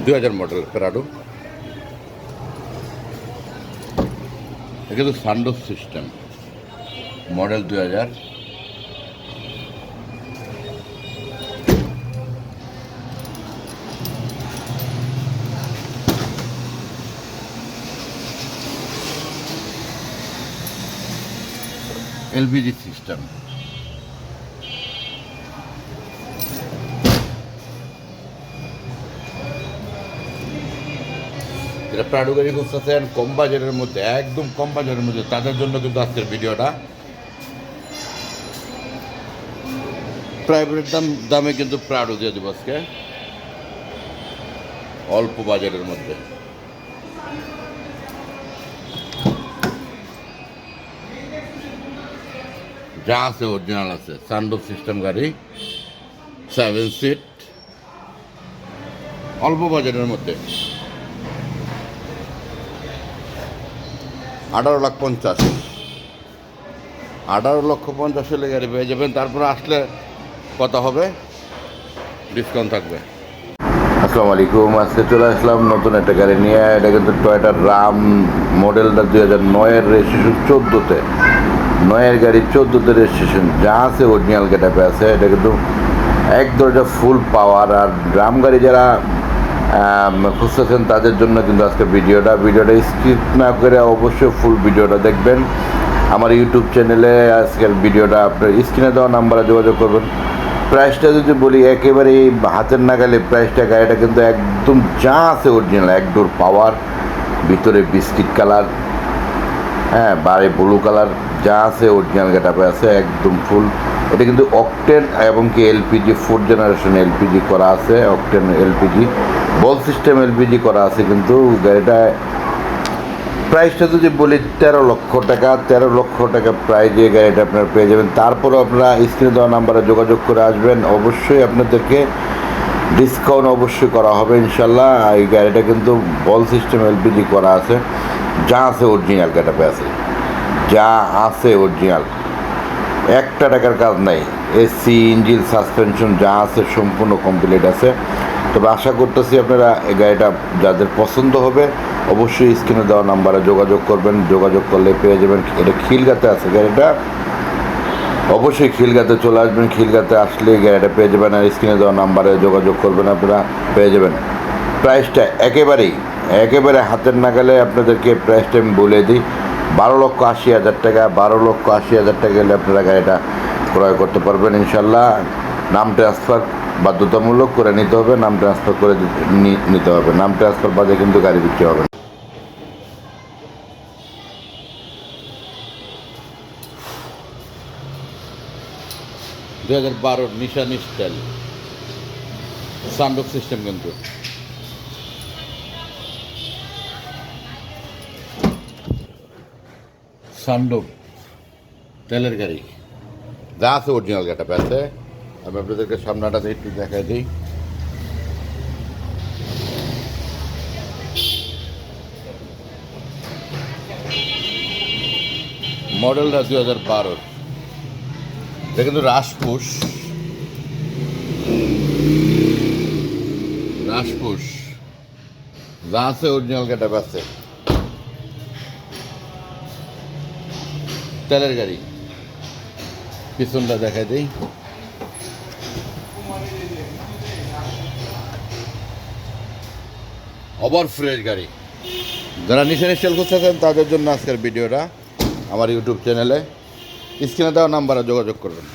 2000 model Prado. এটা কিন্তু sunroof system, model 2000। LPG system. যারা প্রাডো গাড়ি খুঁজতেছেন কম বাজারের মধ্যে, একদম কম বাজারের মধ্যে, তাদের জন্য কিন্তু আজকের ভিডিওটা। প্রাইভেট দামে কিন্তু প্রাডো দিয়ে দেবো আজকে, অল্প বাজারের মধ্যে। যা আছে অরিজিনাল আছে। সানরুফ সিস্টেম গাড়ি, 7 সিট, অল্প বাজারের মধ্যে। 18,50,000, 18,50,000 হলে গাড়ি পেয়ে যাবেন। তারপরে আসলে কথা হবে, ডিসকাউন্ট থাকবে। আসসালামু আলাইকুম, আজকে চলে আসলাম নতুন একটা গাড়ি নিয়ে। এটা কিন্তু টয়োটা রাম, মডেলটা 2009-এর, রেজিস্ট্রেশন 14-তে। 9-এর গাড়ি 14-তে রেজিস্ট্রেশন, যা আছে অরিজিনাল গেটআপে আছে। এটা কিন্তু এক দরজা ফুল পাওয়ার। আর রাম গাড়ি যারা খুঁজতেছেন তাদের জন্য কিন্তু আজকে ভিডিওটা স্কিপ না করে অবশ্যই ফুল ভিডিওটা দেখবেন। আমার ইউটিউব চ্যানেলে আজকের ভিডিওটা আপনার স্ক্রিনে দেওয়া নাম্বারে যোগাযোগ করবেন। প্রাইসটা যদি বলি একেবারে হাতের নাগালে প্রাইসটা, গাড়িটা কিন্তু একদম যা আছে অরিজিনাল, একডোর পাওয়ার, ভিতরে বিস্কিট কালার, হ্যাঁ বাইরে ব্লু কালার, যা আছে অরিজিনাল গেটআপে আছে, একদম ফুল। এটা কিন্তু অকটেন এবং কি এলপিজি, 4th জেনারেশন এলপিজি করা আছে, অকটেন এলপিজি, বল সিস্টেম এলপিজি করা আছে। কিন্তু গাড়িটা প্রাইসটা যদি বলি 13 লক্ষ টাকা, 13 লক্ষ টাকা প্রাইজে গাড়িটা আপনারা পেয়ে যাবেন। তারপরও আপনারা স্ক্রিনে দেওয়া নাম্বারে যোগাযোগ করে আসবেন, অবশ্যই আপনাদেরকে ডিসকাউন্ট অবশ্যই করা হবে ইনশাল্লাহ। এই গাড়িটা কিন্তু বল সিস্টেম এলপিজি করা আছে, যা আছে অরিজিনাল গেটআপে আছে, যা আছে অরিজিনাল, একটা টাকার কাজ নাই। এসি, ইঞ্জিন, সাসপেনশন যা আছে সম্পূর্ণ কমপ্লিট আছে। তবে আশা করতেছি আপনারা এই গাড়িটা যাদের পছন্দ হবে অবশ্যই স্ক্রিনে দেওয়া নাম্বারে যোগাযোগ করবেন। যোগাযোগ করলে পেয়ে যাবেন। এটা খিলগাতে আছে গাড়িটা, অবশ্যই খিলগাতে চলে আসবেন। খিলগাতে আসলে গাড়িটা পেয়ে যাবেন, আর স্ক্রিনে দেওয়া নাম্বারে যোগাযোগ করবেন, আপনারা পেয়ে যাবেন। প্রাইসটা একেবারে হাতের নাগালে আপনাদেরকে প্রাইসটা আমি বলে দিই, 12,80,000 টাকা। 12,80,000 টাকা গেলে আপনারা গাড়িটা ক্রয় করতে পারবেন ইনশাল্লাহ। নাম ট্রান্সফার বাধ্যতামূলক করে নিতে হবে, নাম ট্রান্সফার করে নিতে হবে। নাম ট্রান্সফার বাদে কিন্তু গাড়ি বিক্রি হবে না। দুই 2012 নিশান স্টাইল, সানরুফ সিস্টেম কিন্তু। সানরুফ তেলের গাড়ি, যা আছে অরিজিনাল গেটআপে আছে। আমি আপনাদেরকে সামনাটা একটু দেখাই দিই। মডেলটা 2012, এটা কিন্তু রাশপুশ, যা আছে অরিজিনাল গেটআপে আছে, তেলের গাড়ি। পিছনটা দেখাই দিই, ওভার ফ্রেশ গাড়ি। যারা নিশান স্টাইল করতেছেন তাদের জন্য আজকের ভিডিওটা। আমার ইউটিউব চ্যানেলে স্ক্রিনে দেওয়া নাম্বারে যোগাযোগ করবেন।